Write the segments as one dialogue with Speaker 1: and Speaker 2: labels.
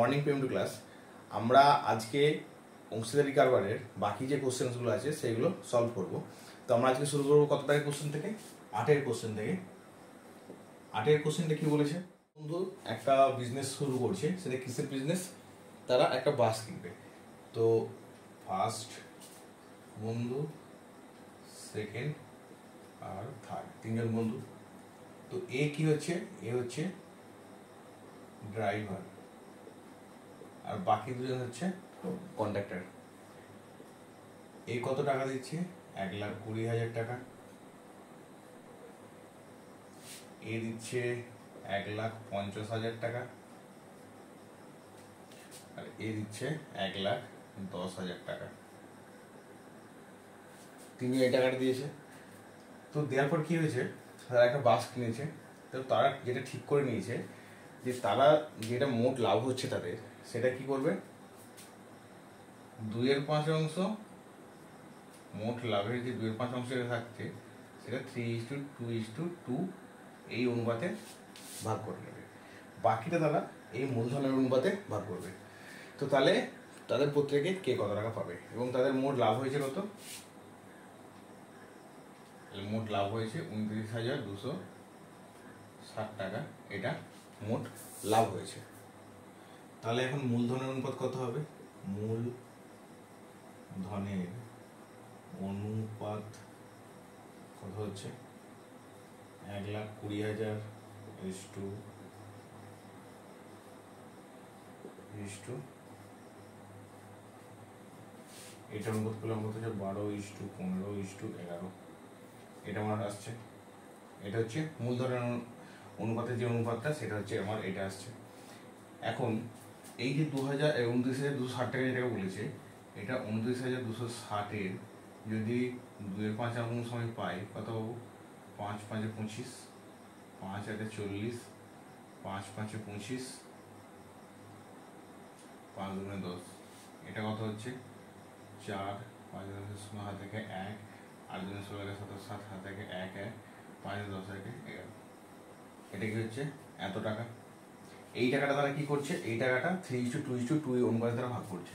Speaker 1: Morning পেম two class. আমরা আজকে অংশীদারি কারবারের বাকি যে কোশ্চেনগুলো আছে সেগুলো সলভ করব। তো আমরা আজকে শুরু করবো কত টাকার কোশ্চেন থেকে? 8-এর কোশ্চেন থেকে। 8-এর কোশ্চেনটা কি বলেছে? বন্ধু একটা বিজনেস শুরু করছে, সেটা কিসের বিজনেস? তারা একটা বাস কিনবে। তো ফার্স্ট বন্ধু, সেকেন্ড আর থার্ড, তিনজন বন্ধু। তো এ কি হচ্ছে? এ হচ্ছে ড্রাইভার আর বাকি দুজন হচ্ছে কন্ডাক্টর। এই কত টাকা দিচ্ছে? 1,20,000 টাকা। এ দিচ্ছে 1,50,000 টাকা আর এ দিচ্ছে 1,10,000 টাকা। তিনি এই টাকাটা দিয়েছে। তো দেওয়ার পর কি হয়েছে, তারা একটা বাস কিনেছে। তো তারা যেটা ঠিক করে নিয়েছে যে তারা যেটা মোট লাভ হচ্ছে তাদের, সেটা কি করবে, 2/5 অংশ, মোট লাভের যে 2/5 অংশ থাকছে সেটা 3:2:2 এই অনুপাতে ভাগ করে নেবে। বাকিটা তারা এই মূলধনের অনুপাতে ভাগ করবে। তো তাহলে তাদের প্রত্যেকে কে কত টাকা পাবে এবং তাদের মোট লাভ হয়েছে কত? মোট লাভ হয়েছে 29,260 টাকা। এটা মোট লাভ হয়েছে। তাহলে এখন মূলধনের অনুপাত কত হবে? মূলধনের অনুপাত কত হচ্ছে? 1,20,000 এটা অনুপাত করলে আমার হচ্ছে 12:15:11। এটা আমার আসছে। এটা হচ্ছে মূলধনের অনুপাতের যে অনুপাতটা, সেটা হচ্ছে আমার এটা আসছে। এখন এই যে 29,260 টাকা যেটাকে বলেছে, এটা 29,260-এর যদি 2/5 সময় পাই কত পাবো? 5×5 = 25, 5×1 = 40, 5×5 = 25, 5×2 = 10। এটা কত হচ্ছে? 4, 5 16 হাত থেকে 1, 8 × 16 = 27, 7 হাত থেকে 1, 1, 5 × 10 = 11। এটা কি হচ্ছে? এত টাকা। এই টাকাটা তারা কি করছে? এই টাকাটা 3:2:2 অনুপাতে তারা ভাগ করছে।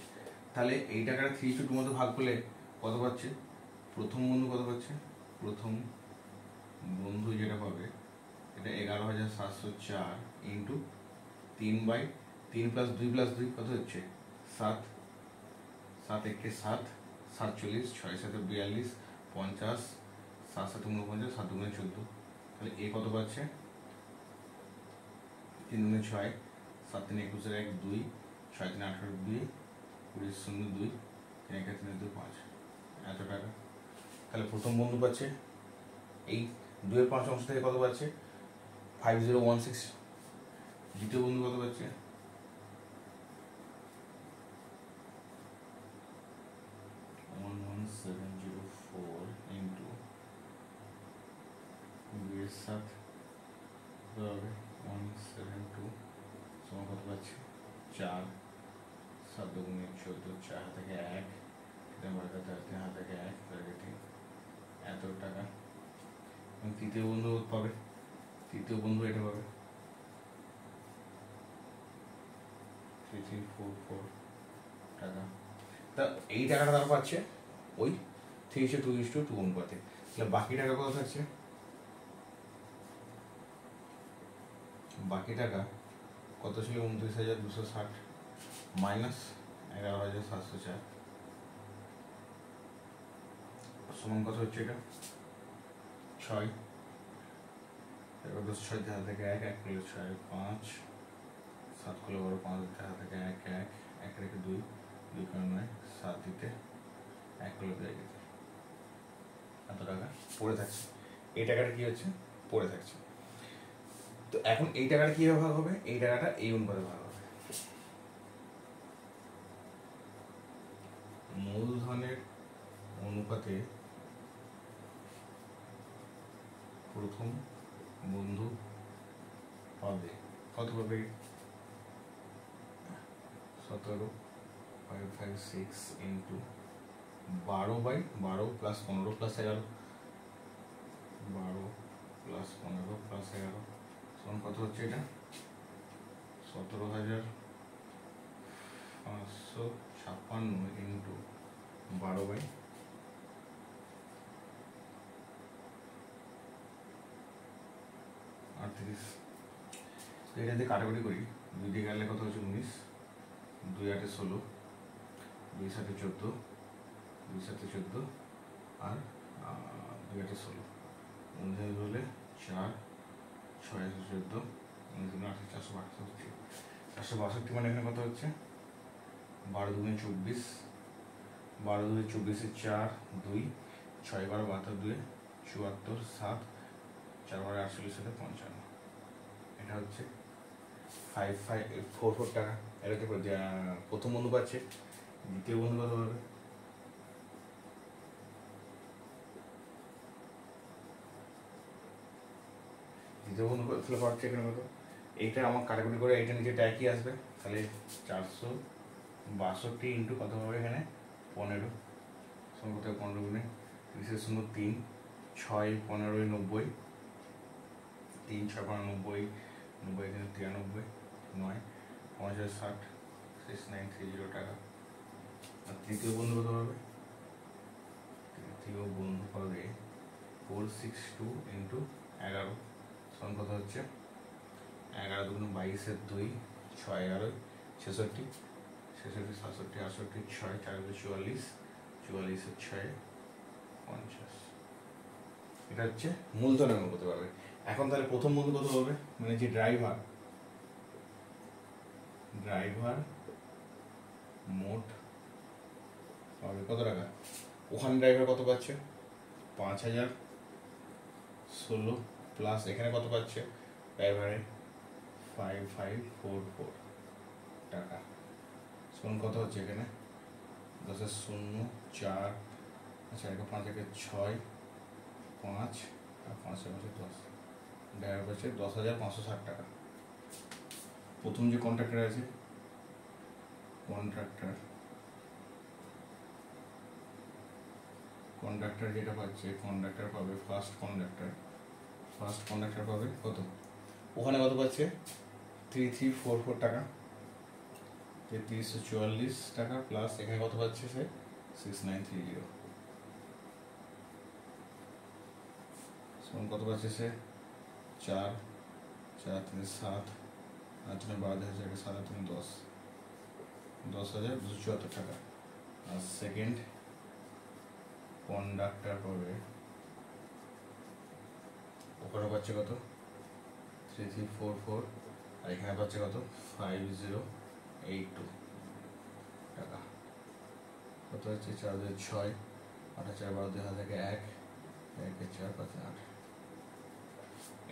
Speaker 1: তাহলে এই টাকাটা 3:2 মধ্যে ভাগ করলে কত পাচ্ছে? প্রথম বন্ধু কত পাচ্ছে? প্রথম বন্ধু যেটা পাবে, এটা 11,704 ইন্টু 3/3 + 2 + 2 কত হচ্ছে? 7, 7 × 1 = 7, 47, 6 × 7 = 42, 50, 7 × 7 = 49, 7 × 2 = 14। তাহলে এ কত পাচ্ছে? 3 × 6, 7 × 3 = 21, 2, 6 × 3 = 18, 2, 20 × 2, 3 × 3 = 2, 5। এত টাকা। তাহলে প্রথম বন্ধু পাচ্ছে এই 2/5 অংশ থেকে কত পাচ্ছে? 5016। দ্বিতীয় বন্ধু কত পাচ্ছে? 11704 ইন্টু 2/7 হবে 172 সমান কত পাচ্ছে? 4, 7 × 2 = 14, 4 হাত থেকে 1, 3 হাত থেকে 1, এত টাকা। এবং তৃতীয় বন্ধু পাবে, তৃতীয় বন্ধু এটা পাবে 3344 টাকা। তা এই টাকাটা তারা পাচ্ছে ওই 3:2:2 অনুপাতে। তাহলে বাকি টাকা কত থাকছে? বাকি টাকা কত ছিল? 29,260 মাইনাস 11,704 সমান কত হচ্ছে? এটা 6, 6 হাত থেকে 1, 1 করলে 6, 5, 7 করলে 12, 5 হাত থেকে 1, 1, 1 রেখে 2, 2 × 9, 7 দিতে 1 করলে 2 দিতে এত টাকা পড়ে থাকছে। এই টাকাটা কি হচ্ছে? পড়ে থাকছে। তো এখন এই টাকাটা কিভাবে ভাগ হবে? এই টাকাটা এই অনুপাতে ভাগ হবে। মূলধনের অনুপাতে প্রথম বন্ধু পাবে কত পাবে? 17,556 ইন্টু 12/12 + 15 + 11, 12 + 15 + 11 সমান কত হচ্ছে? এটা 17,000 556 ইন্টু 12/38। এটা দিয়ে কাটাকুটি করি, 2 দিয়ে গেলে কত হচ্ছে 19, 2 8 16, 2 7 14, 2 7 14 আর 2 8 16, 19 হলে 4 6 14, 19 8 462, 462 মানে এখানে কত হচ্ছে 12 2 24, 12 2 24 4 2, 6 12 72 74, 7 4 12 48 সাথে 55। এটা হচ্ছে 5544 টাকা। এটা হচ্ছে প্রথম বন্ধু পাচ্ছে। দ্বিতীয় বন্ধু কত হবে? দ্বিতীয় বন্ধু তাহলে পাচ্ছে এখানে কত? এইটা আমার কাটাকুটি করে এইটা নিচে একই আসবে, তাহলে 462 ইন্টু কত হবে এখানে 15, সমান কত 15 গুণে 30 3, 6 15 90, 3 6 90, 90 এখানে 93, 9 50 60, 6930 টাকা। আর তৃতীয় বন্ধু কত হবে? তৃতীয় বন্ধু পাবে 462 ইন্টু 11, সমান কত হচ্ছে 11 2 22 2, 6 11 66, 66 67 68 6 4 44, 44 6 50। এটা হচ্ছে মূলধনের অঙ্ক করতে পারবে। এখন তাহলে প্রথম বন্ধু কত হবে? মানে যে ড্রাইভার মোট পাবে কত টাকা? ওখানে ড্রাইভার কত পাচ্ছে 5016 প্লাস এখানে কত পাচ্ছে ড্রাইভারে 5544 টাকা, সমান কত হচ্ছে এখানে 10 0 4, আচ্ছা এটা 5 থেকে 6 5 আর 5 5 10, ড্রাইভার পাচ্ছে 10,560 টাকা। প্রথম যে কন্ট্রাক্টর আছে কন্ট্রাক্টর যেটা পাচ্ছে কন্ট্রাক্টর পাবে ফার্স্ট কন্ট্রাক্টর পাবে কত? ওখানে কত পাচ্ছে 3344 টাকা, 3344 টাকা প্লাস এখানে কত পাচ্ছে সে 6930, সমান কত পাচ্ছে সে 4 4 3 7 8 9 12 7 3 10, 10,274 টাকা। আর সেকেন্ড কন্ডাক্টর পাবে ওখানে পাচ্ছে কত 3344 আর এখানে পাচ্ছে কত 5082 টাকা, কত হচ্ছে 4 2 6 8 4 12 2 থেকে 1 1 4 5 8।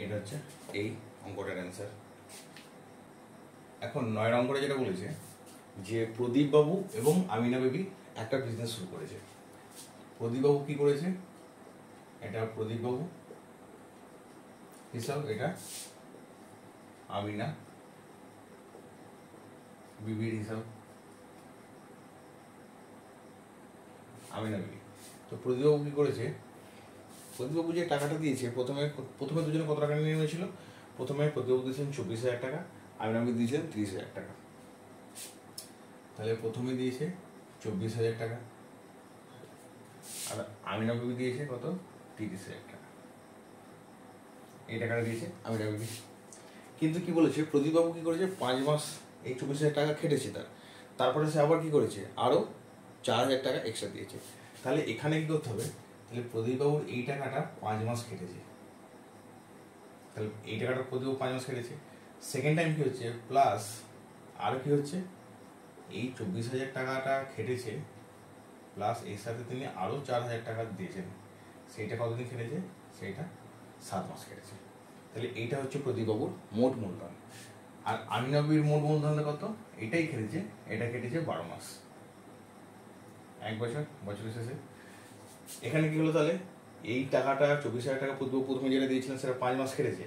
Speaker 1: এটা হচ্ছে এই অঙ্কটার অ্যান্সার। এখন 9 অঙ্কটা যেটা বলেছে যে প্রদীপ বাবু এবং আমিনা বেবি একটা বিজনেস শুরু করেছে। প্রদীপ বাবু কি করেছে? এটা প্রদীপ বাবু হিসাব, এটা আমিনা বিবির হিসাব, আমিনা বিবি। তো প্রদীপ বাবু কি করেছে? প্রদীপ বাবু যে টাকাটা দিয়েছে প্রথমে দুজনে কত টাকা নিয়ে নিয়েছিল? প্রথমে প্রদীপ বাবু দিয়েছেন 24,000 টাকা, আমিনা বিবি দিয়েছেন 30,000 টাকা। তাহলে প্রথমে দিয়েছে 24,000 টাকা আর আমিনা বিবি দিয়েছে কত 30,000 টাকা। এই টাকাটা দিয়েছে আমিনা বিবি। কিন্তু কি বলেছে প্রদীপবাবু কি করেছে 5 মাস এই 24,000 টাকা খেটেছে তারপরে সে আবার কি করেছে আরো 4,000 টাকা এক্সট্রা দিয়েছে। তাহলে এখানে কি করতে হবে? তাহলে প্রদীপবাবুর এই টাকাটা 5 মাস খেটেছে, তাহলে এই টাকাটা প্রদীপবাবু 5 মাস খেটেছে। সেকেন্ড টাইম কি হচ্ছে প্লাস আর কি হচ্ছে এই 24,000 টাকাটা খেটেছে প্লাস এর সাথে তিনি আরো 4,000 টাকা দিয়েছেন, সেইটা কতদিন খেটেছে? সেইটা 7 মাস খেটেছে। তাহলে এইটা হচ্ছে প্রদীপবাবুর মোট মূলধন। আর আমিনা বিবির মোট মূলধনটা কত? এটাই খেটেছে, এটা কেটেছে 12 মাস, 1 বছর, বছরের শেষে। এখানে কি হলো তাহলে এই টাকাটা 24,000 টাকা প্রদীপবাবু প্রথমে যেটা দিয়েছিলেন সেটা 5 মাস খেটেছে,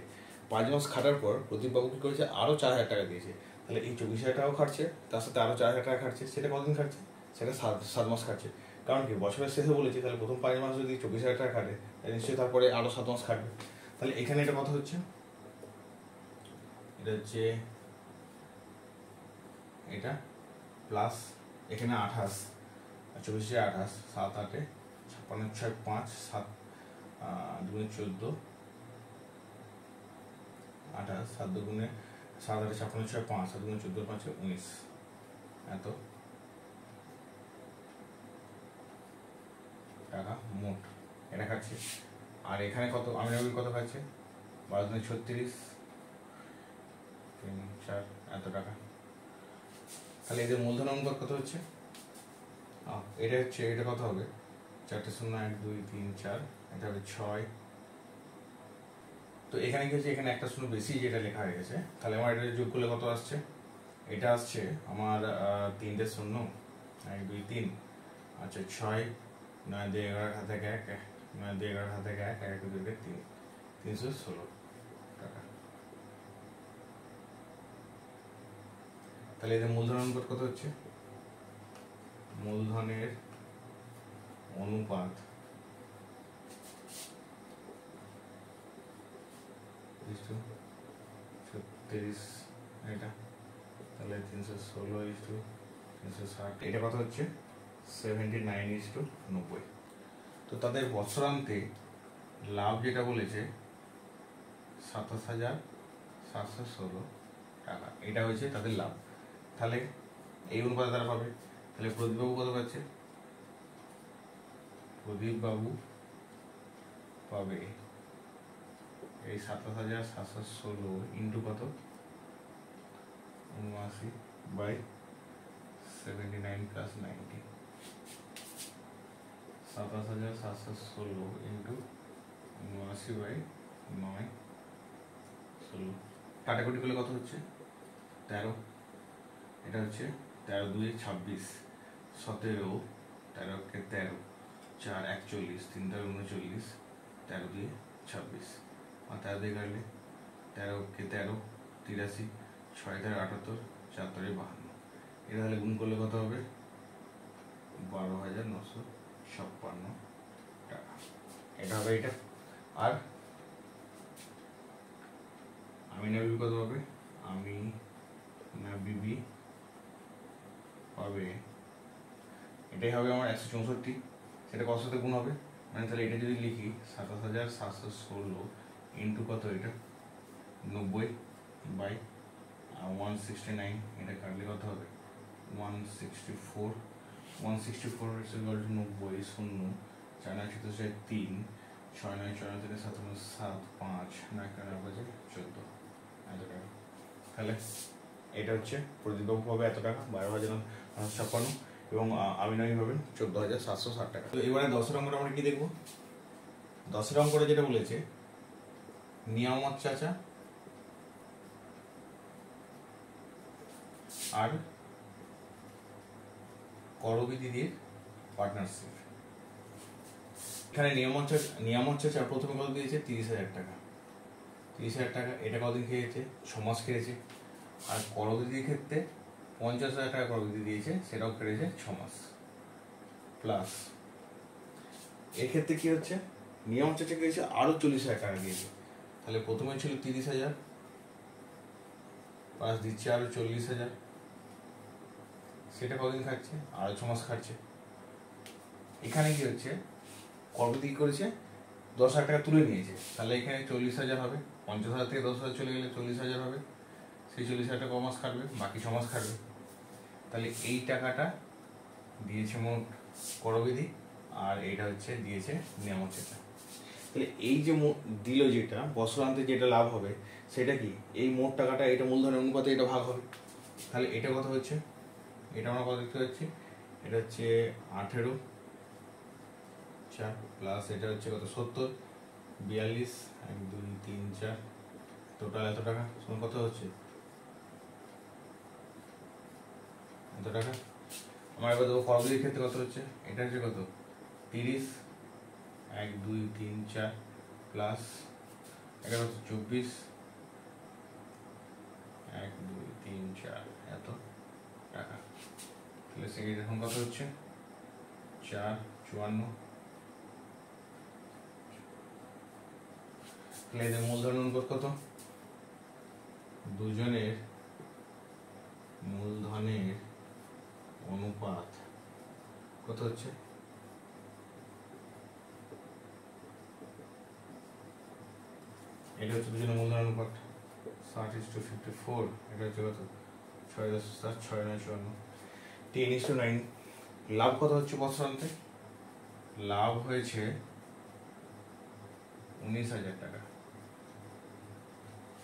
Speaker 1: 5 মাস খাটার পর প্রদীপবাবু কি করেছে আরো 4,000 টাকা দিয়েছে। তাহলে এই 24,000 টাকাও খাটছে, তার সাথে আরো 4,000 টাকা খাটছে, সেটা কতদিন খাটছে? সেটা 7 মাস খাটছে। কারণ কি বছরের শেষে বলেছি, তাহলে প্রথম 5 মাস যদি 24,000 টাকা খাটে নিশ্চয়ই তারপরে আরো 7 মাস খাটবে। তাহলে এখানে এটা কত হচ্ছে? এটা হচ্ছে এটা প্লাস এখানে 28, 24 28, 7 8 56 6 5 7 2 14 28, 7 2 7 8 56 6 5 7 2 14 5 19 এত টাকা মোট এটা খাচ্ছে। আর এখানে কত আমি কত খাচ্ছে 12 36 3 4 এত টাকা। তাহলে এদের মূলধন অনুপাত কত হচ্ছে? এটা হচ্ছে এটা কত হবে 4 0 1 2 3 4 এটা হবে 6। তো এখানে কি হচ্ছে এখানে একটা শূন্য বেশি যেটা লেখা হয়ে গেছে, তাহলে আমার এটা যোগ করলে কত আসছে? এটা আসছে আমার 3টে 0 1 2 3 আচ্ছা 6 9 2 11 হাতে 1 9 2 11 হাতে 1 1 2 3 316 টাকা। তাহলে এদের মূলধন অনুপাত কত হচ্ছে? মূলধনের অনুপাত 36 এটা, তাহলে 316 360 এটা কত হচ্ছে 79:90। তো তাদের বছরান্তে লাভ যেটা বলেছে 27,716 টাকা, এটা হচ্ছে তাদের লাভ। তাহলে এই অনুপাতে তারা পাবে। তাহলে প্রদীপবাবু কত পাচ্ছে? প্রদীপবাবু পাবে এই 27,716 ইন্টু কত 79/79 প্লাস 90, 27,716 ইন্টু 79/9 কাটাকুটি করলে কত হচ্ছে 13। এটা হচ্ছে 13 2 26 17 13 কে 13 4 41 3 13 39 13 2 26 আর 13 দিয়ে কাটলে 13 কে 13 83 6 13 78 4 13 52। এটা তাহলে গুণ করলে কত হবে 12,956 টাকা। এটা হবে এটা। আর আমি না বিবি কত পাবে? আমি না বিবি পাবে এটাই হবে আমার 164, সেটা কত সাথে গুণ হবে মানে তাহলে এটা যদি লিখি 27,716 ইন্টু কত এটা 90/169, এটা কাটলে কত হবে 164 164 is equal to 90 শূন্য 4 9 3 6 9 4 3 7 7 5 9 9 14 এত টাকা। তাহলে এটা হচ্ছে প্রদীপবাবু পাবে এত টাকা 12,956 এবং আমিনামি পাবেন 14,760 টাকা। তো এবারে 10এর অঙ্কটা আমরা কি দেখবো? 10এর অঙ্কটা যেটা বলেছে নিয়ামত চাচা আর করবি দিদির পার্টনারশিপ। এখানে নিয়ামত চাচা প্রথমে কত দিয়েছে 30,000 টাকা, 30,000 টাকা। এটা কতদিন খেয়েছে 6 মাস খেয়েছে। আর করবি দিদির ক্ষেত্রে 50,000 টাকা করবি দিদি দিয়েছে, সেটাও খেয়েছে 6 মাস প্লাস। এক্ষেত্রে কি হচ্ছে নিয়ামত চাচা খেয়েছে আরো 40,000 টাকা দিয়েছে। তাহলে প্রথমে ছিল 30,000 প্লাস দিচ্ছে আরো 40,000, সেটা কতদিন খাচ্ছে আরো 6 মাস খাচ্ছে। এখানে কি হচ্ছে করবি কি করেছে 10,000 টাকা তুলে নিয়েছে, তাহলে এখানে 40,000 হবে, 50,000 থেকে 10,000 চলে গেলে 40,000 হবে। সেই 40,000 টাকা ক মাস খাটবে, বাকি 6 মাস খাটবে। তাহলে এই টাকাটা দিয়েছে মোট করবিদি আর এইটা হচ্ছে দিয়েছে নিয়ামত চাচা। তাহলে এই যে দিল যেটা বছরান্তে যেটা লাভ হবে সেটা কি এই মোট টাকাটা এটা মূলধনের অনুপাতে এটা ভাগ হবে। তাহলে এটা কত হচ্ছে, এটা আমরা কত দেখতে পাচ্ছি, এটা হচ্ছে 18 4 প্লাস এটা হচ্ছে কত 70 42 1 2 3 4 টোটাল এত টাকা সমান কত হচ্ছে এত টাকা। আমার এবার দেখো করবিদির ক্ষেত্রে কত হচ্ছে, এটা হচ্ছে কত 30 1 2 3 4 প্লাস এটা হচ্ছে 24 1 2 3 4 এত টাকা। তাহলে সেকেন্ড এখন কত হচ্ছে 4 54। তাহলে এদের মূলধন অনুপাত কত, দুজনের মূলধনের অনুপাত কত হচ্ছে, এটা হচ্ছে দুজনের মূলধন অনুপাত 60:54, এটা হচ্ছে কত 6 × 10⁶ 6 × 9 10:9। লাভ কত হচ্ছে বছরান্তে, লাভ হয়েছে 19,000 টাকা,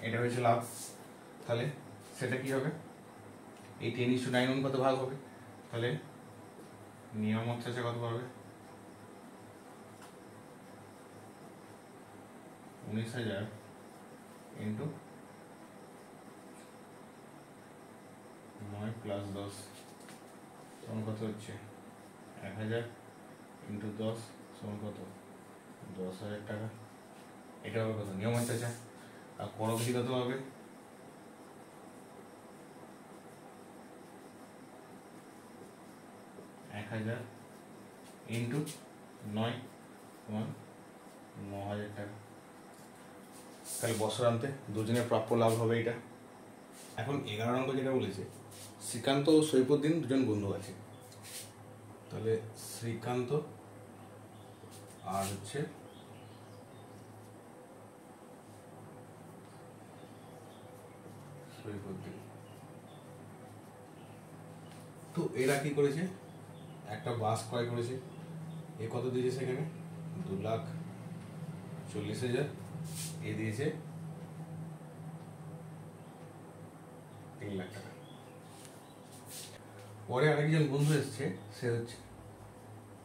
Speaker 1: এটা হয়েছে লাভ। তাহলে সেটা কি হবে, এই 10:9 অনুপাতে ভাগ হবে, তাহলে নিয়ামক চাচা কত পাবে, 19,000 ইন্টু 9 + 10 সমান কত হচ্ছে 1,000 ইন্টু 10 সমান কত 10,000 টাকা, এটা হবে কত নিয়ম চাচা। আর পরবর্তী কত হবে, 1,000 ইন্টু 9 সমান 9,000 টাকা। তাহলে বছরান্তে দুজনের প্রাপ্য লাভ হবে এটা। এখন 11 নম্বর যেটা বলেছে, শ্রীকান্ত ও সৈফুদ্দিন দুজন বন্ধু আছে, তাহলে শ্রীকান্ত আর হচ্ছে সৈফুদ্দিন, তো এরা কি করেছে, একটা বাস ক্রয় করেছে, এ কত দিয়েছে সেখানে 2,40,000, এ দিয়েছে 3,00,000 টাকা। পরে আরেকজন বন্ধু এসছে, সে হচ্ছে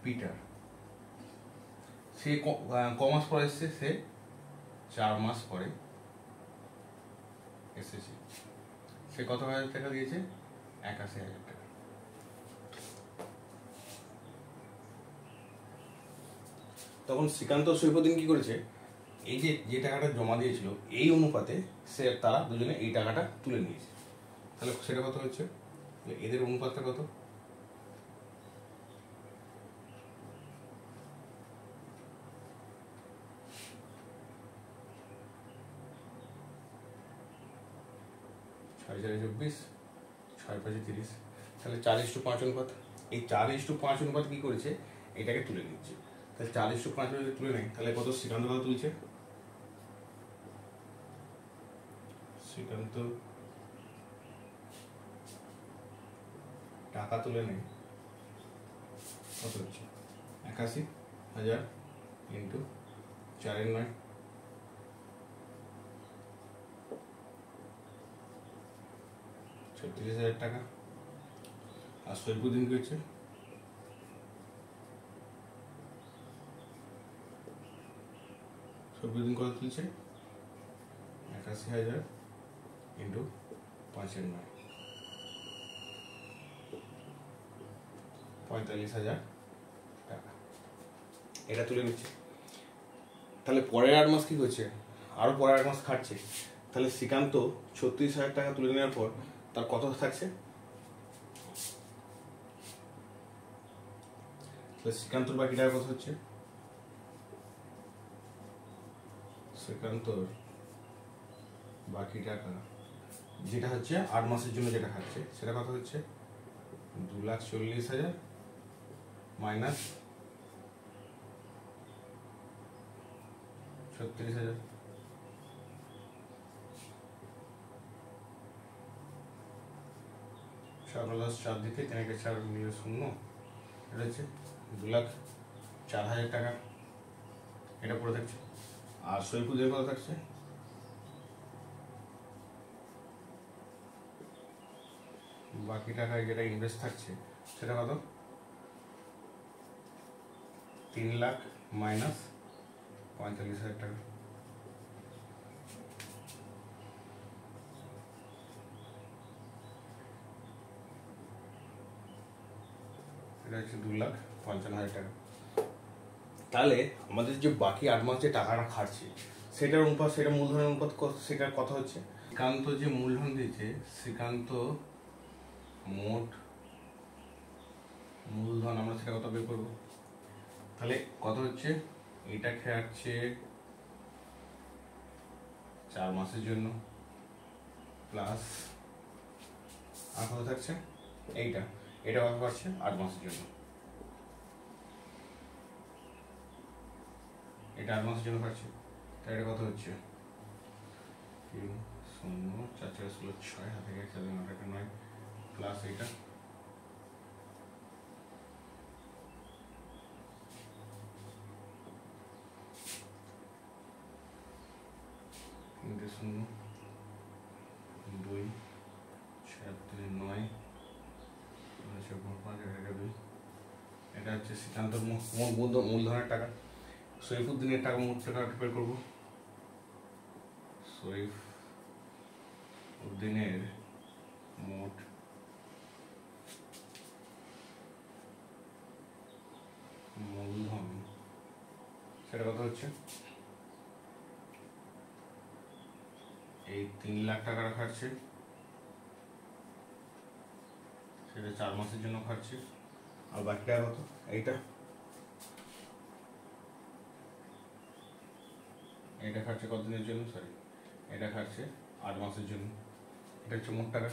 Speaker 1: পিটার, সে কমাস পরে এসছে, সে 4 মাস পরে এসেছে, সে কত হাজার টাকা দিয়েছে 81,000 টাকা। তখন শ্রীকান্ত সৈফুদ্দিন কি করেছে, এই যে টাকাটা জমা দিয়েছিল এই অনুপাতে তারা দুজনে এই টাকাটা তুলে নিয়েছে, তাহলে সেটা কত হচ্ছে, এদের অনুপাতটা কত, ছয় 4 6 5 30, তাহলে 4:5 অনুপাত। এই 4:5 অনুপাত কি করেছে, এটাকে তুলে নিচ্ছে, তাহলে 4:5 যদি তুলে নেয় তাহলে কত শ্রীকান্ত কত তুলছে, শ্রীকান্ত টাকা তুলে নেয় কত হচ্ছে 81,000 ইন্টু 4/9 36,000 টাকা। আর সৈফুদ্দিন কি হচ্ছে, সৈফুদ্দিন কত তুলছে 81,000 ইন্টু 5/9 45,000 টাকা, এটা তুলে নিচ্ছে। তাহলে পরের 8 মাস কি করছে, আরো পরের 8 মাস খাটছে, তাহলে শ্রীকান্ত 36,000 টাকা তুলে নেওয়ার পর তার কত থাকছে, তাহলে শ্রীকান্তর বাকি টাকা কত হচ্ছে, শ্রীকান্তর বাকি টাকা যেটা হচ্ছে 8 মাসের জন্য যেটা খাচ্ছে সেটা কত হচ্ছে 2,40,000 মাইনাস 36,000, সর্বদাস 4 দিকে 3 × 4 মিলে 0, এটা হচ্ছে 2,04,000 টাকা, এটা পড়ে থাকছে। আর সৈফুদ্দিন কত থাকছে, বাকি টাকায় যেটা ইনভেস্ট থাকছে সেটা কত 3,00,000 মাইনাস 45,000 টাকা, এটা হচ্ছে 2,55,000 টাকা। তাহলে আমাদের যে বাকি 8 মাস যে টাকাটা খাটছে সেটার অনুপাত, সেটা মূলধনের অনুপাত সেটা কত হচ্ছে, শ্রীকান্ত যে মূলধন দিয়েছে, শ্রীকান্ত মোট মূলধন আমরা সেটা কত বের করবো, তাহলে কত হচ্ছে, এটা খাটছে 4 মাসের জন্য প্লাস আর কত থাকছে এইটা, এটা কত পাচ্ছে 8 মাসের জন্য, এটা 8 মাসের জন্য পাচ্ছে। তাই এটা কত হচ্ছে 3 0 4 4 16 6 হাতে গেছে 9 টাকা 9 প্লাস এটা তিনটে 0 2 6 3 9 5 এটা 2, এটা হচ্ছে সিদ্ধান্ত মূলধনের টাকা। সৈফুদ্দিনের টাকা মোট টাকা বের করবো। সৈফুদ্দিনের মোট মূলধন সেটা কত হচ্ছে, এই 3 লাখ টাকা খাচ্ছে, সেটা 4 মাসের জন্য খাচ্ছে। আর বাকি টাকা কত, এইটা খাচ্ছে কতদিনের জন্য, সরি এটা খাচ্ছে 8 মাসের জন্য। এটা হচ্ছে মোট টাকা।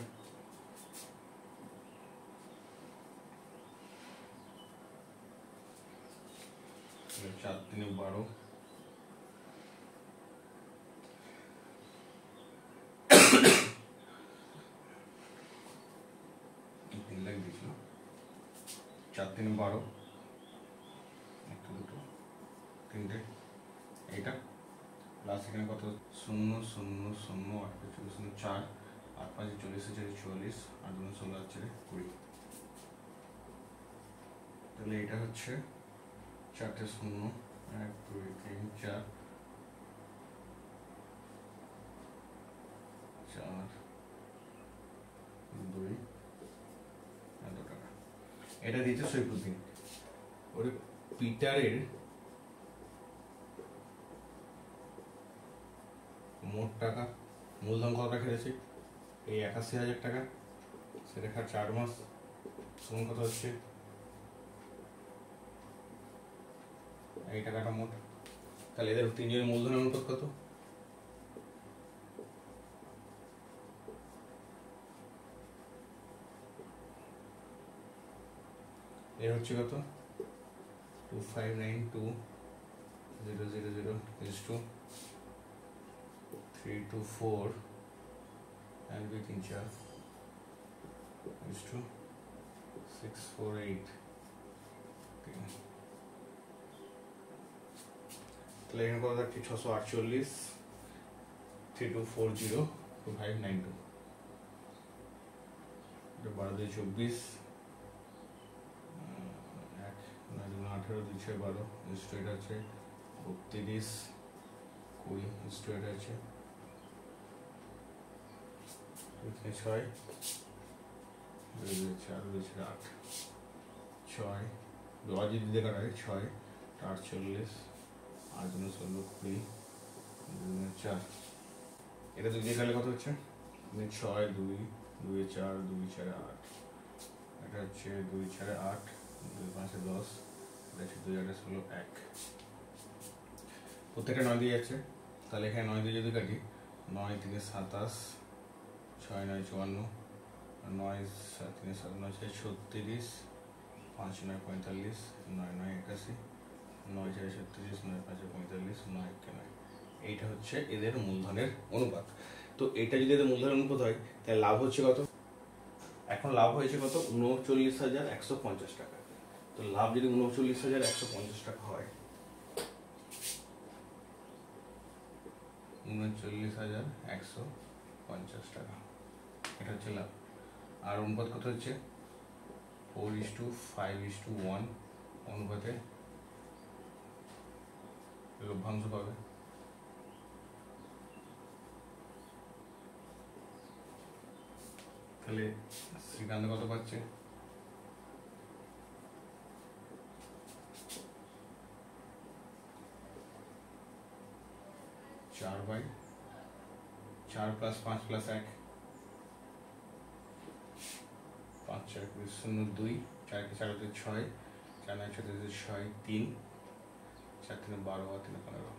Speaker 1: চার 3 12, দিয়েছিল 4 3 12, একটা দুটো তিনটে, এইটা প্লাস এখানে কত 0 0 0 8 24 4 8 5 40 44 8 2 16 আছে 20। তাহলে এটা হচ্ছে 4টে 0 1 2 3 4 4 2 এত টাকা। এটা দিয়েছে সৈফুদ্দিন। ওরে পিটারের মোট টাকা মূলধন কত খেলেছে, এই 81,000 টাকা, সেটা খাচ্ছে 8 মাস, সমান কত হচ্ছে এই টাকাটা মোট। তাহলে এদের তিনজনের মূলধনের অনুপাত কত, এর হচ্ছে কত 2592000 is to 324 and we think is to 648। তাহলে এখানে কত থাকছে 648 3240 2592, এটা 12 2 24 18 2 6 12 ইস্টু এটা আছে 32 20 ইস্টু এটা আছে 6 2 4 2 8 6 2 যদি দেখা যায় 6 48 8 2 16 20 4, এটা যদি দেখালে কত হচ্ছে 6 2 2 4 2 4 8, এটা হচ্ছে 2 4 8 2 5 10, এটা হচ্ছে 2 8 16 1, প্রত্যেকটা 9 দিয়ে যাচ্ছে। তাহলে এখানে 9 দিয়ে যদি কাটি 9 3 27 6 9 54 9 7 3 7 9 6 36 5 9 45 9 9 81 9 4 36 9 5 45 9 9, এইটা হচ্ছে এদের মূলধনের অনুপাত। তো এইটা যদি এদের মূলধনের অনুপাত হয় তাহলে লাভ হচ্ছে কত, এখন লাভ হয়েছে কত 39,150 টাকা। তো লাভ যদি 39,150 টাকা হয়, 39,150 টাকা, এটা হচ্ছে লাভ। আর অনুপাত কত হচ্ছে 4:5:1 অনুপাতে লভ্যাংশ পাবে। তাহলে শ্রীকান্ত কত পাচ্ছে 4/4 + 5 + 1 5 4 0 2 4 4 6 4 9 6 6 3 4 3 12 আর 3 15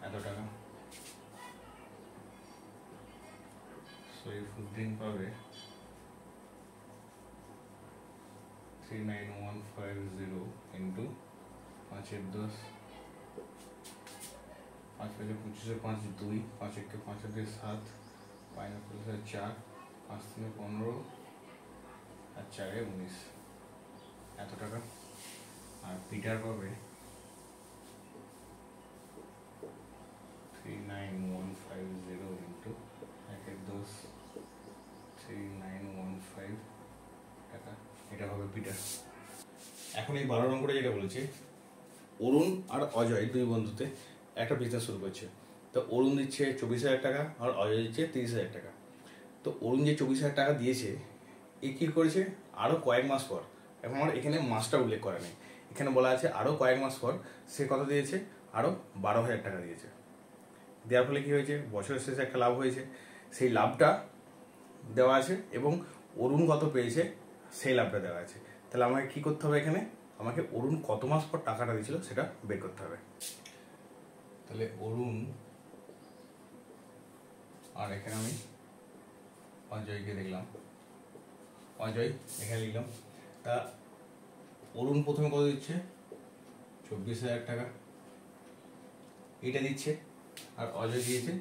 Speaker 1: এত টাকা। সৈফুদ্দিন পাবে 39150 ইন্টু 5×10, 5 5 25 5 2, 5 1 5 2 7, 5 4, 5 3 15 আর 4 19, এত টাকা। আর পিটার পাবে 39150 ইন্টু 1×10, 3915 টাকা, এটা হবে পিটার। এখন এই 12 নম্বরে যেটা বলেছে, অরুণ আর অজয় দুই বন্ধুতে একটা বিজনেস শুরু করছে। তো অরুণ দিচ্ছে 24,000 টাকা আর অজয় দিচ্ছে 30,000 টাকা। তো অরুণ যে 24,000 টাকা দিয়েছে, এ কী করেছে, আরও কয়েক মাস পর, এখন আমার এখানে মাসটা উল্লেখ করা নেই, এখানে বলা আছে আরও কয়েক মাস পর সে কত দিয়েছে, আরও 12,000 টাকা দিয়েছে। দেওয়ার ফলে কী হয়েছে, বছরের শেষে একটা লাভ হয়েছে, সেই লাভটা দেওয়া আছে এবং অরুণ কত পেয়েছে সেই লাভটা দেওয়া আছে। তাহলে আমাকে কী করতে হবে, এখানে আমাকে অরুণ কত মাস পর টাকাটা দিয়েছিল সেটা বের করতে হবে। তাহলে অরুণ, আর এখানে আমি অজয়কে দেখলাম, অজয় এখানে লিখলাম। তা অরুণ প্রথমে কত দিচ্ছে, 24,000 টাকা এটা দিচ্ছে, আর অজয় দিয়েছে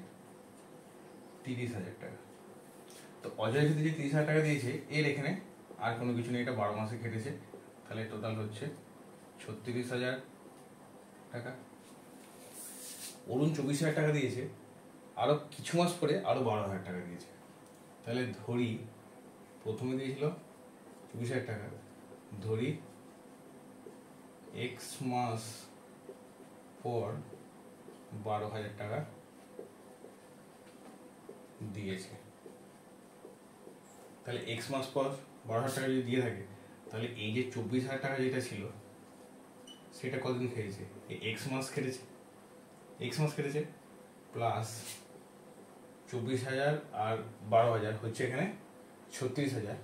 Speaker 1: 30,000 টাকা। তো অজয় যদি 30,000 টাকা দিয়েছে, এর এখানে আর কোনো কিছু নেই, এটা 12 মাসে কেটেছে, তাহলে টোটাল হচ্ছে 36,000 টাকা। অরুণ 24,000 টাকা দিয়েছে, আরও কিছু মাস পরে আরও 12,000 টাকা দিয়েছে। তাহলে ধরি প্রথমে দিয়েছিল 24,000 টাকা, ধরি x মাস পর 12,000 টাকা দিয়েছে। তাহলে x মাস পর 12,000 টাকা যদি দিয়ে থাকে, তাহলে এই যে 24,000 টাকা যেটা ছিল সেটা কতদিন খেয়েছে, এই x মাস কেটেছে প্লাস 24,000 আর 12,000 হচ্ছে এখানে 36,000।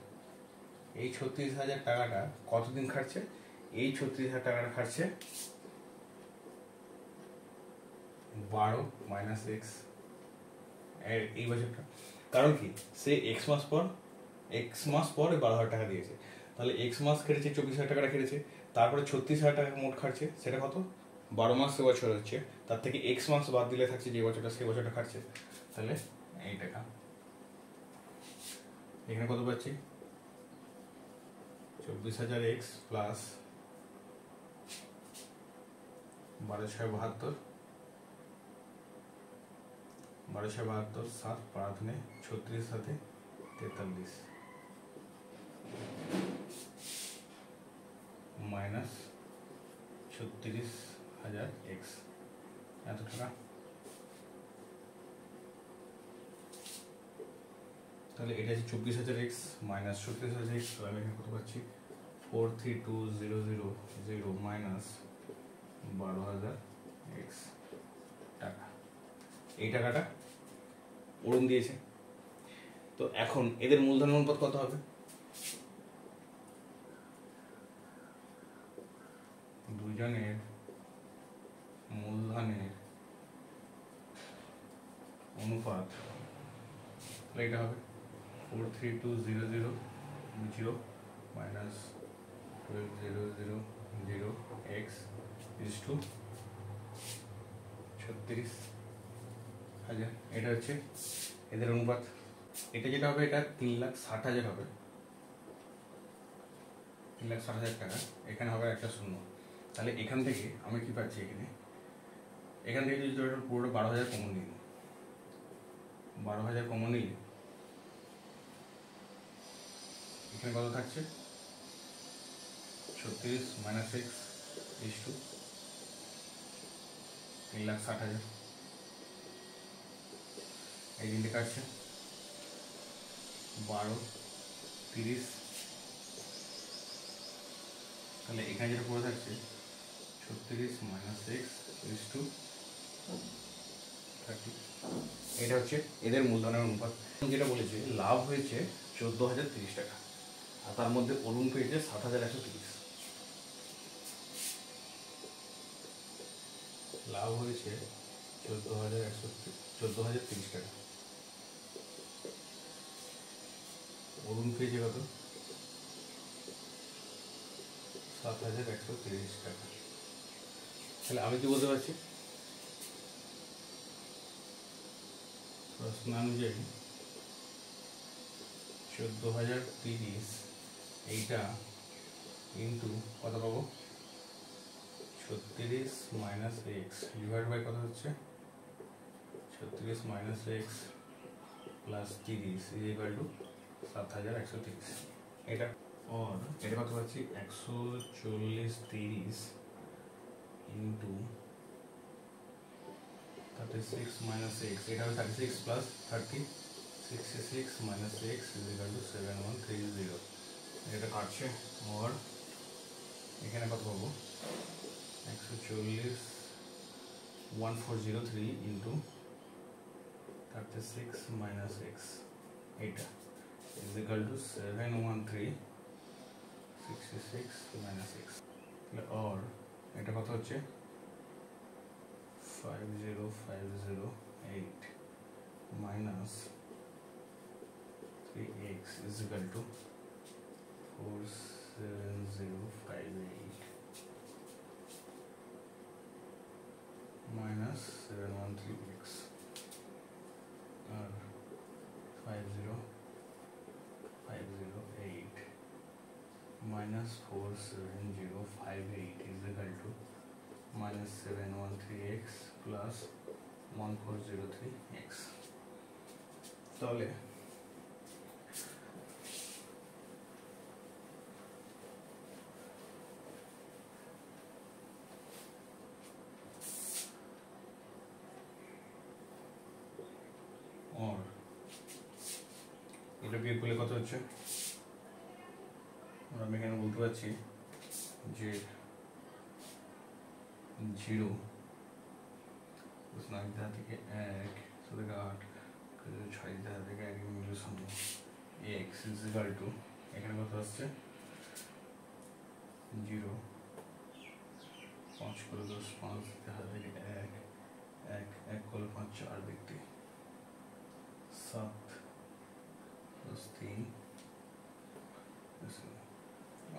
Speaker 1: এই 36,000 টাকাটা কতদিন খাটছে, এই 36,000 টাকাটা খাটছে 12 মাইনাস x এই বছরটা। কারণ কি, সে x মাস পর 12,000 টাকা দিয়েছে, তাহলে x মাস কেটেছে 24,000 টাকাটা কেটেছে, তারপরে 36,000 টাকা মোট খাটছে, সেটা কত 12 মাস বছর হচ্ছে, তার থেকে x মাস বাদ দিলে থাকছে যে বছরটা, সেই বছরটা খাটছে। তাহলে এই টাকা এখানে কত পাচ্ছি, 24,000 x প্লাস 12,672, 12,672 7 পাঁচ 36 সাথে 43 মাইনাস 36,000 x, এত টাকা। তাহলে এটা হচ্ছে 24,000 x মাইনাস 36,000 x, তাহলে আমি এখানে কত পাচ্ছি 432,000 মাইনাস 12,000 x টাকা। এই টাকাটা অরুণ দিয়েছে। তো এখন এদের মূলধন অনুপাত কত হবে, দুজনের মূলধনের অনুপাত, তাহলে এটা হবে 432,000 মাইনাস 12,000 x ইজ টু 36,000। এটা হচ্ছে এদের অনুপাত। এটা যেটা হবে, এটা 3,60,000 হবে, 3,60,000 টাকা। এখানে হবে একটা শূন্য, তাহলে এখান থেকে আমি কি পাচ্ছি, এখান থেকে যদি পুরোটা 12,000 কমন নিই, 12,000 কমন নিলে এখানে কত থাকছে, 36 মাইনাস x ইজ টু 3,60,000। এই দিনটা কাটছে 12 30, তাহলে এখানে যেটা পড়ে থাকছে 36 মাইনাস x ইজ টু 30। এটা হচ্ছে এদের মূলধনের অনুপাত। যেটা বলেছে লাভ হয়েছে 14,030 টাকা, আর তার মধ্যে অরুণ পেয়েছে 7,130। লাভ হয়েছে 14,030 টাকা, অরুণ পেয়েছে কত 7,130 টাকা। তাহলে আমি কি বলতে পারছি, প্রশ্ন অনুযায়ী 14,030 এইটা ইন্টু কত পাবো, 36 মাইনাস এক্স ডিভাইড বাই কত হচ্ছে, 36 minus x plus 30 is equal to 7,130। এটা और এটা কত পাচ্ছি, 140 30 ইন্টু 36 মাইনাস এক্স, এটা হবে 36 plus 30, 66 minus x is equal to 7130। এটা কাটছে, और এখানে কত পাবো, 140 1403 ইন্টু 36 মাইনাস এক্স, এটা is equal to 71366 minus x. और এটা কত হচ্ছে, 50508 minus 3x is equal to 47058 minus 713x और 50508 minus 47058 is equal to minus 713x plus 1403x। তাহলে और এটা বিয়োগ করলে কত হচ্ছে, আমি এখানে বলতে পারছি যে 0 থেকে 1 থেকে 8 6 থেকে 1 মিলে শূন্য x ইজ ইকুয়াল টু, এখানে কত আসছে 0 5 করে 10 5 থেকে 1 1 1 করে 5 4 ব্যক্তি 7 plus 3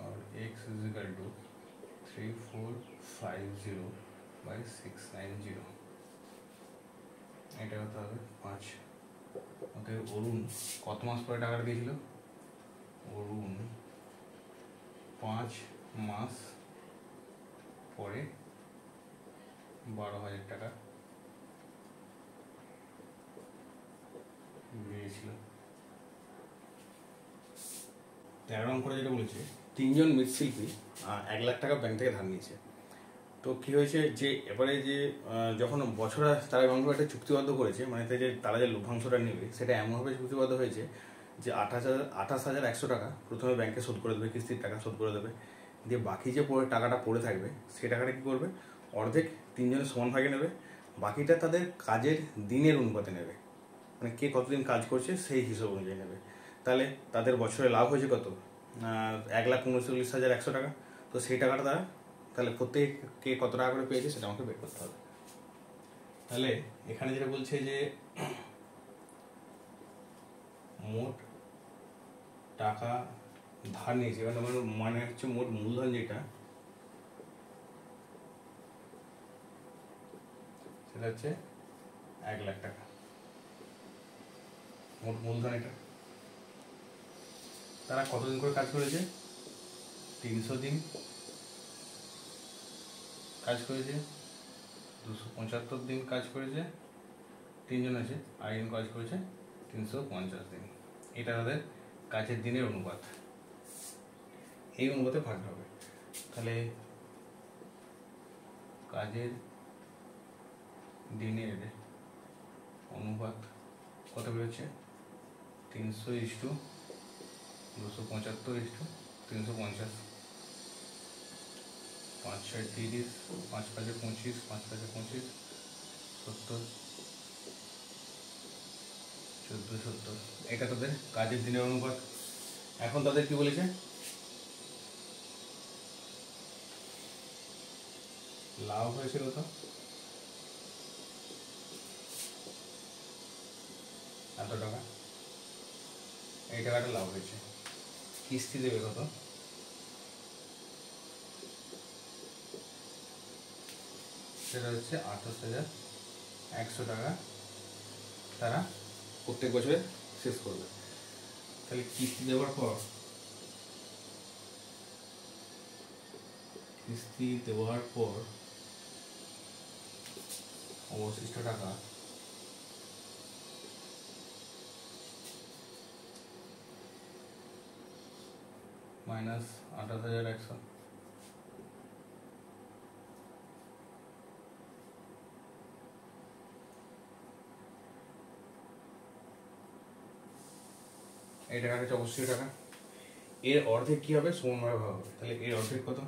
Speaker 1: और x is equal to 3450 by 690। এটা হতে হবে 5। ওকে, অরুণ কত মাস পরে টাকাটা দিয়েছিল, অরুণ 5 মাস পরে 12,000 টাকা দিয়েছিল। 13 নম্বর করে যেটা বলেছে, 3 জন মৃৎশিল্পী 1 লাখ টাকা ব্যাংক থেকে ধার নিয়েছে। তো কী হয়েছে যে এবারে যে যখন বছর তারা এমন একটা চুক্তিবদ্ধ করেছে, মানে তারা যে লভ্যাংশটা নেবে সেটা এমনভাবে চুক্তিবদ্ধ হয়েছে যে 28,100 টাকা প্রথমে ব্যাংকে শোধ করে দেবে, কিস্তির টাকা শোধ করে দেবে, দিয়ে বাকি যে টাকাটা পড়ে থাকবে সেই টাকাটা কী করবে, অর্ধেক 3 জনের সমান ভাগে নেবে, বাকিটা তাদের কাজের দিনের অনুপাতে নেবে, মানে কে কতদিন কাজ করছে সেই হিসাব অনুযায়ী নেবে। তাহলে তাদের বছরে লাভ হয়েছে কত, 1,39,100 টাকা। তো সেই টাকাটা তারা তাহলে প্রত্যেকে কত টাকা করে পেয়েছে সেটা আমাকে বের করতে হবে। তাহলে এখানে যেটা বলছে যে মোট টাকা ধার নিয়েছে, মানে হচ্ছে মোট মূলধন যেটা সেটা হচ্ছে 1 লাখ টাকা মোট মূলধন। এটা তারা কতদিন করে কাজ করেছে, 300 দিন কাজ করেছে, 275 দিন কাজ করেছে, 3 জন আছে, আর একজন কাজ করেছে 350 দিন। এটা তাদের কাজের দিনের অনুপাত, এই অনুপাতে ভাগ হবে। তাহলে কাজের দিনের অনুপাত কত বেরোচ্ছে, 300:275:350, 5 × 6 = 30, 5 × 5 = 25, 5 × 5 = 25, 70, 1470। এটা তাদের কাজের দিনের অনুপাত। এখন তাদের কি বলেছে, লাভ হয়েছে কত, এত টাকা, এই টাকাটা লাভ হয়েছে। কিস্তি দেবে কত, সেটা হচ্ছে 28,100 টাকা তারা প্রত্যেক বছরে শেষ করবে। তাহলে কিস্তি দেওয়ার পর অবশিষ্ট টাকা মাইনাস 28,100। এই টাকাটা হচ্ছে অবশিষ্ট টাকা। এর অর্ধেক কি হবে? সমানভাবে ভাগ হবে। তাহলে এর অর্ধেক কত?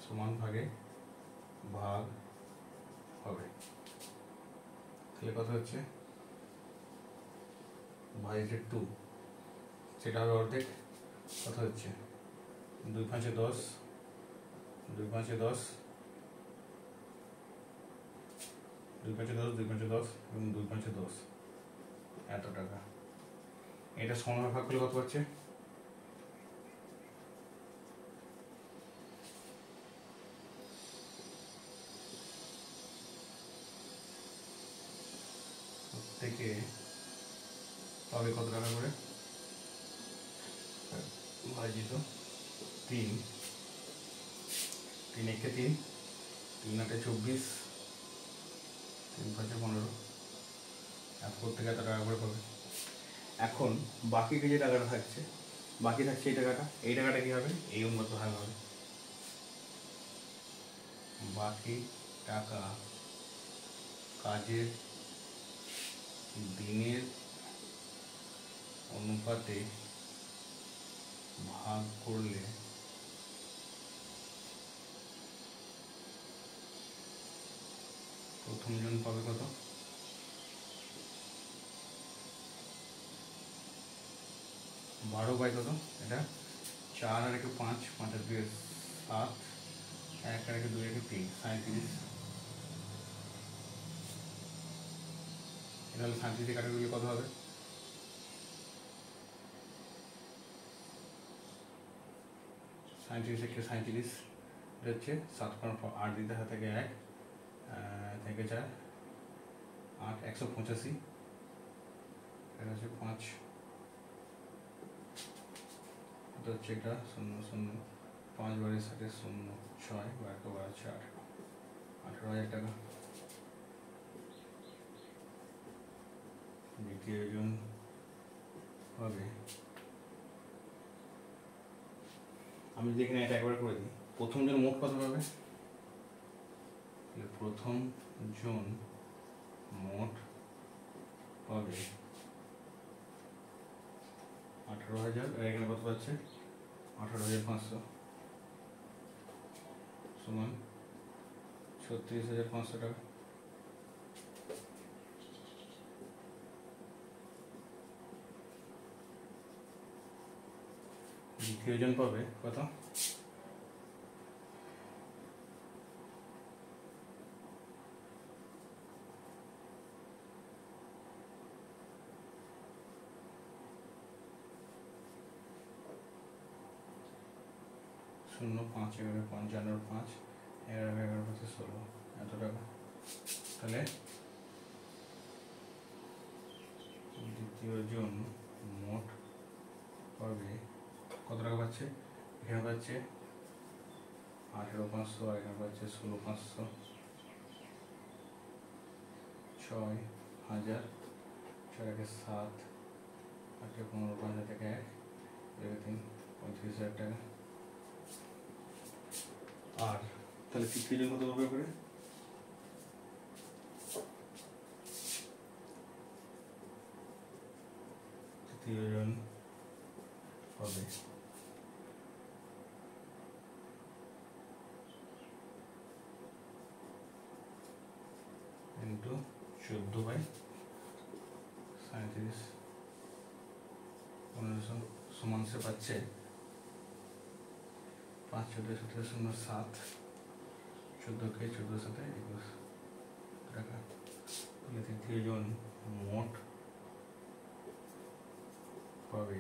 Speaker 1: সমান ভাগে ভাগ হবে। তাহলে কত হচ্ছে? ভাজিত 2, সেটা হবে অর্ধেক। কত হচ্ছে? 2 5 10, 2 5 10, 2 5 10, 2 5 10 এবং 2 5 10, এত টাকা। এটা সমানভাবে ভাগ করলে কত হচ্ছে? প্রত্যেকে পাবে কত টাকা করে? ভাজিত 3, 3 1 3, 3 8 24, 3 5 15, এত প্রত্যেকে এত টাকা করে পাবে। এখন বাকি যে টাকাটা থাকছে, এই টাকাটা কি হবে? এই অনুপাতে ভাগ হবে। বাকি টাকা কাজের দিনের অনুপাতে ভাগ করলে প্রথম জন পাবে কত? 12 বাই কত? এটা 4 আর 1 5, 5 আর 2 7, 1 আর 1 2 1 3, 37। এটা হলে 37 কাটা গেলে কত হবে? 37 1 37, এটা হচ্ছে 7 8 দিতে হয় থেকে 1 থেকে 4 8 185, এটা হচ্ছে 5, এটা হচ্ছে এটা 0 0 5 বারের সাথে 0 6 বার 4, 18,000 টাকা। দ্বিতীয় জন হবে, আমি যদি এখানে এটা একবার করে দিই, প্রথম জন মোট কত পাবে? প্রথম জন মোট পাবে 18,000, এখানে কত পাচ্ছে? 18,500 সমান 36,500 টাকা। দ্বিতীয় জন পাবে কত? শূন্য 5 11 55 5 11 11 5 16, এত টাকা। তাহলে দ্বিতীয় জন মোট পাবে কত টাকা পাচ্ছে? এখানে পাচ্ছে 18,500, আর এখানে পাচ্ছে 16,500, 6,000, 6 1 7, 8 15 5 থেকে 1 3 35,000 টাকা। আর তাহলে তৃতীয় জন কত পাবে করে? তৃতীয় জন পাবে ইন্টু 14 বাই 37, 1500 সমান সে পাচ্ছে 5 14 17 0 7, 14 কে 14 সাথে 21 টাকা। তাহলে তৃতীয় জন মোট পাবে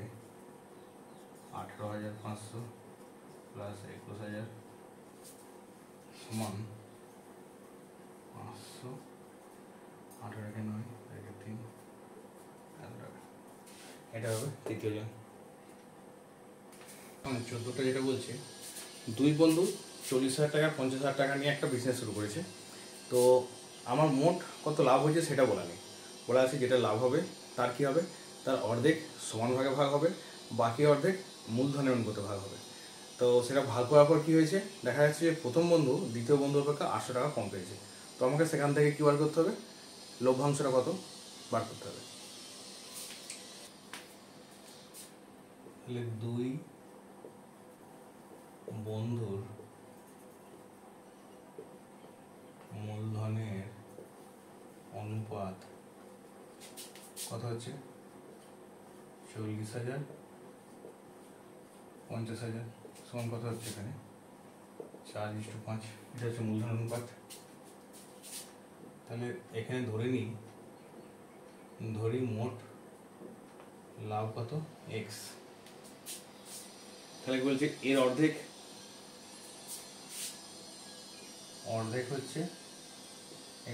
Speaker 1: 18,500 প্লাস 21,000 সমান 500, 18 9 3 এত টাকা। এটা হবে তৃতীয় জন। 14টা যেটা বলছে, দুই বন্ধু 40,000 টাকা 50,000 টাকা নিয়ে একটা বিজনেস শুরু করেছে। তো আমার মোট কত লাভ হয়েছে সেটা বলা নেই, বলা আছে যেটা লাভ হবে তার কী হবে, তার অর্ধেক সমান ভাগে ভাগ হবে, বাকি অর্ধেক মূলধনের অনুপাতে ভাগ হবে। তো সেটা ভাগ করার পর কী হয়েছে, দেখা যাচ্ছে যে প্রথম বন্ধু দ্বিতীয় বন্ধুর অপেক্ষা 800 টাকা কম পেয়েছে। তো আমাকে সেখান থেকে কী বার করতে হবে, লভ্যাংশটা কত বার করতে হবে। তাহলে দুই বন্ধুর মূলধনের অনুপাত কত হচ্ছে, 40,000 50,000 সমান কত হচ্ছে এখানে 4:5। এটা হচ্ছে মূলধন অনুপাত। তাহলে এখানে ধরি মোট লাভ কত এক্স। তাহলে কি বলছে, এর অর্ধেক হচ্ছে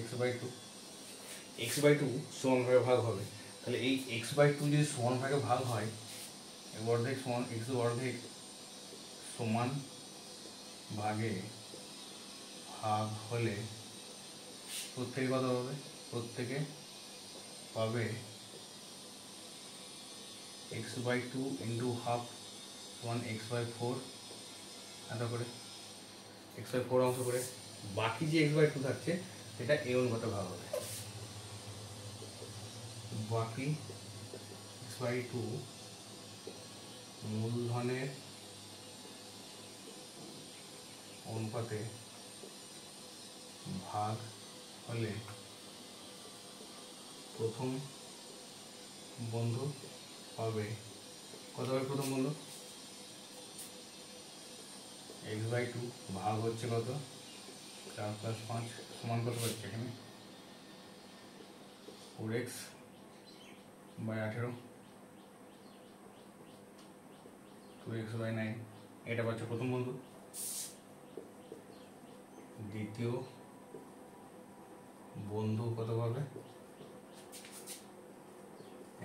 Speaker 1: x/2, x/2 সমান ভাগে ভাগ হবে। তাহলে এই x/2 যদি সমান ভাগে ভাগ হয়, অর্ধেক সমান x অর্ধেক সমান ভাগে ভাগ হলে প্রত্যেকে কত হবে, প্রত্যেকে পাবে x/2 ইন্টু হাফ সমান x/4 এত করে, x/4 অংশ করে বাকি যে x/2 থাকছে সেটা এ অনুপাতে ভাগ হবে। বাকি x/2 মূলধনের অনুপাতে ভাগ হলে প্রথম বন্ধু পাবে কত হবে, প্রথম বন্ধু x/2 ভাগ হচ্ছে কত 4 + 5 সমান কত হচ্ছে এখানে 4x/18 2x/9 এটা পাচ্ছে প্রথম বন্ধু। দ্বিতীয় বন্ধু কত পাবে,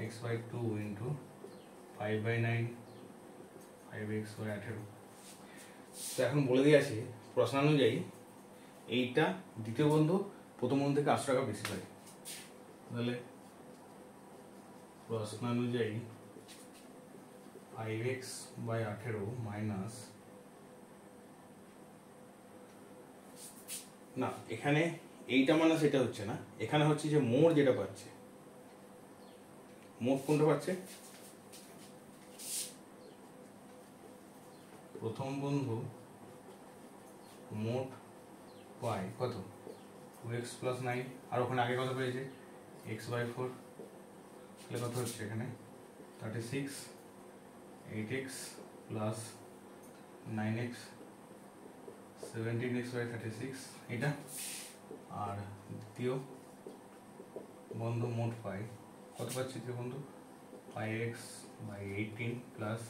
Speaker 1: x/2 ইন্টু 5/9 5x/18। তো এখন বলে দিয়ে আছি প্রশ্নানুযায়ী এইটা দ্বিতীয় বন্ধু প্রথম বন্ধু থেকে 800 টাকা বেশি পায়। তাহলে প্রশ্নানুযায়ী 5x/18 মাইনাস, না এখানে এইটা মানে সেটা হচ্ছে না, এখানে হচ্ছে যে মোট যেটা পাচ্ছে, মোট কোনটা পাচ্ছে, প্রথম বন্ধু মোট পায় কত 2x + 9, আর ওখানে আগে কত পেয়েছে x/4। তাহলে কত হচ্ছে এখানে 36, 8x + 9x 17x/36 এটা। আর দ্বিতীয় বন্ধু মোট পায় কত পাচ্ছে, দ্বিতীয় বন্ধু 5x/18 প্লাস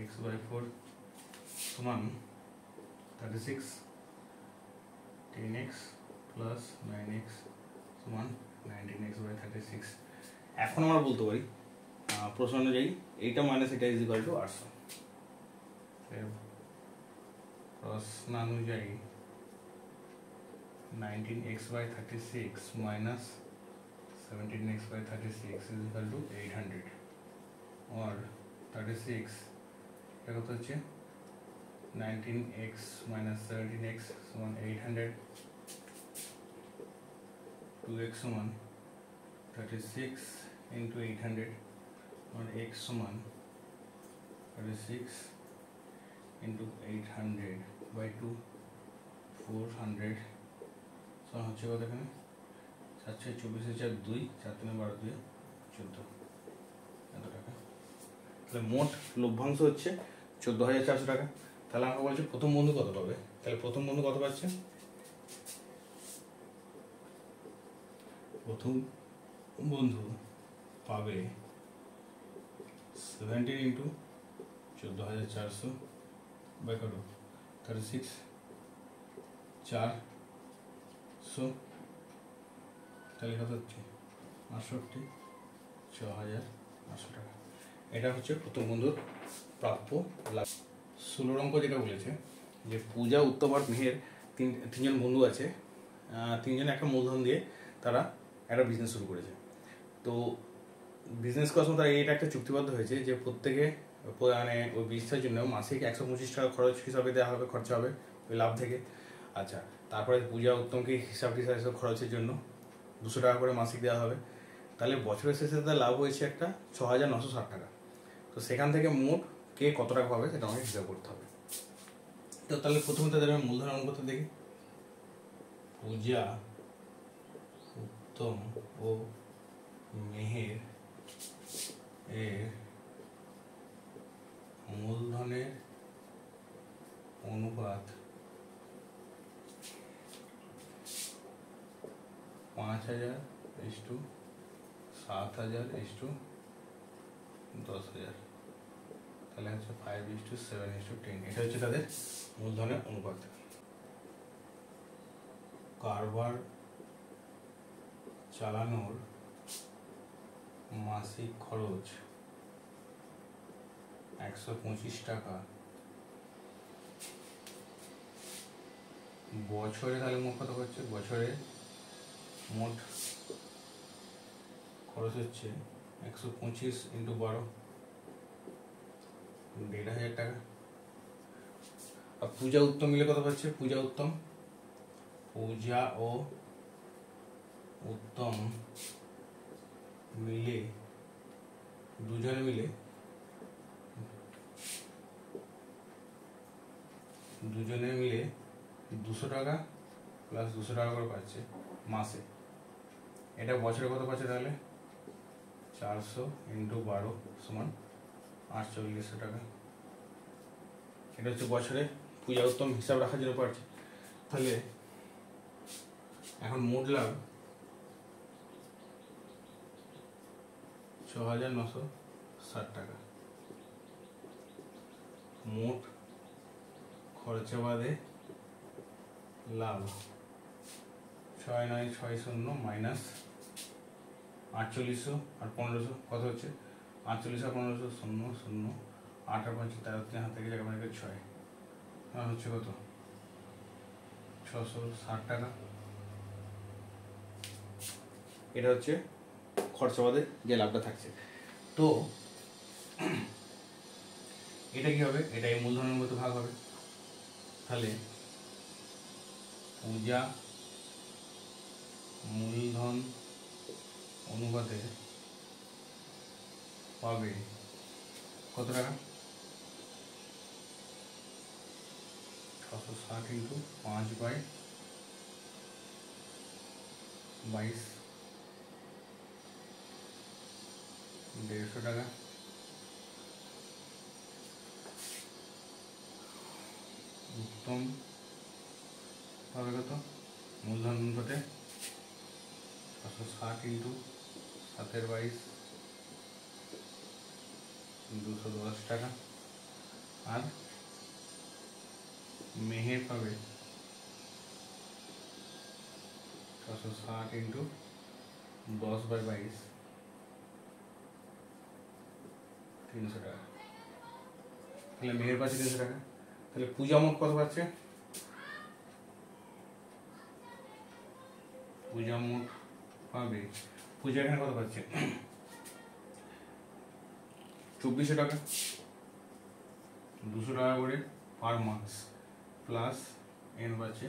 Speaker 1: x/4 সমান 36, 10x প্লাস 9x সমান 19x/36। এখন আমরা বলতে পারি প্রশ্ন অনুযায়ী এইটা মাইনাস এটা = 800। প্রশ্নানুযায়ী 19x/36 minus 17x/36 = 800 or 36 এটা কত হচ্ছে 19x minus 17x সমান 800, 2x সমান 36 into 800 or x সমান 36 into 800/2 400 সমান হচ্ছে কত এখানে 4/24 2 4×3 = 12 14 এত টাকা। তাহলে মোট লভ্যাংশ হচ্ছে 14,400 টাকা। তাহলে আমাকে বলছে প্রথম বন্ধু কত পাবে, তাহলে প্রথম বন্ধু কত পাচ্ছে, প্রথম বন্ধু পাবে 17 into 14,400 বাই করো 36 400, তাহলে কত হচ্ছে 68, 6,800 টাকা। এটা হচ্ছে প্রথম বন্ধুর প্রাপ্য লাভ। 16 অঙ্ক যেটা বলেছে যে পূজা, উত্তম আর মেহের তিনজন বন্ধু আছে, তিনজন একটা মূলধন দিয়ে তারা একটা বিজনেস শুরু করেছে। তো বিজনেস করার সময় তারা এটা একটা চুক্তিবদ্ধ হয়েছে যে প্রত্যেকে মানে ওই বিজনেসের জন্য মাসিক 125 টাকা খরচ হিসাবে দেওয়া হবে, খরচা হবে ওই লাভ থেকে। আচ্ছা, তারপরে পূজা, উত্তমকে হিসাব খরচের জন্য 200 টাকা করে মাসিক দেওয়া হবে। তাহলে বছরের শেষে তাদের লাভ হয়েছে একটা 6,960 টাকা। তো সেখান থেকে মোট কে কত টাকা পাবে সেটা আমাকে হিসাব করতে হবে। তো তাহলে প্রথমে তাদের আমি মূলধন অনুপাত দেখি। পূজা, উত্তম ও মেহের এর মূলধনের অনুপাত 5,000:7,000:10,000, তাহলে হচ্ছে 5:7:10। এটা হচ্ছে তাদের মূলধনের অনুপাত। কারবার চালানোর মাসিক খরচ 125 টাকা, বছরে তাহলে মোট কত হচ্ছে, বছরে মোট খরচ হচ্ছে 125 × 12, 1,500 টাকা। আর পূজা, উত্তম মিলে কত পাচ্ছে, পূজা ও উত্তম মিলে, দুজনে মিলে 200 টাকা প্লাস 200 টাকা করে পাচ্ছে মাসে। এটা বছরে কত পাচ্ছে তাহলে 400 × 12 সমান 4800 টাকা। এটা হচ্ছে বছরে পূজা, উত্তম হিসাব রাখার জন্য পাচ্ছে। তাহলে এখন মোট লাভ 6,960 টাকা, মোট খরচা বাদে লাভ 6,960 মাইনাস 4800 আর 1500 কত হচ্ছে, 48 আর 1500 0 0 8 আর 5 13 হাত থেকে জায়গা মানে 6 হচ্ছে কত 660 টাকা। এটা হচ্ছে খরচা বাদে যে লাভটা থাকছে। তো এটা কি হবে, এটা এই মূলধনের মতো ভাগ হবে। তাহলে পূজা মূলধন অনুপাতে পাবে কত টাকা, 660 × 5/22, 150 টাকা। উত্তম পাবে কত, মূলধন অনুপাতে 660 × 7/22, 210 টাকা। আর মেহের পাবে 660 × 10/22, 300 টাকা। তাহলে মেহের পাচ্ছে 300 টাকা। তাহলে পূজা মোট কত পাচ্ছে, পূজা মোট পাবে, পূজা এখানে কত পাচ্ছে 2400 টাকা, 200 টাকা করে পার মাস, প্লাস এন পাচ্ছে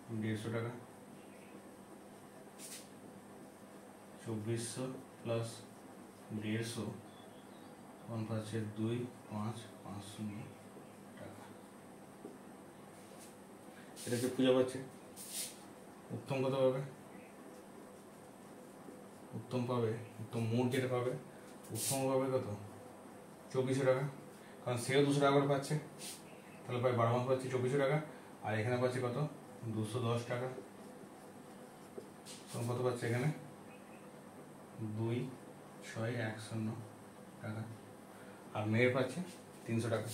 Speaker 1: 150 টাকা, 2400 প্লাস 150 কোন পাচ্ছে 2,550 টাকা। এটা হচ্ছে পূজা পাচ্ছে। উত্তম কত পাবে, উত্তম মোট যেটা পাবে, উত্তম পাবে কত 2400 টাকা, কারণ সেও 200 টাকা করে পাচ্ছে, তাহলে প্রায় 12 মাস পাচ্ছে 2400 টাকা। আর এখানে পাচ্ছে কত 210 টাকা, কত পাচ্ছে এখানে 2,610 টাকা। আর মেয়ের পাচ্ছে 300 টাকা।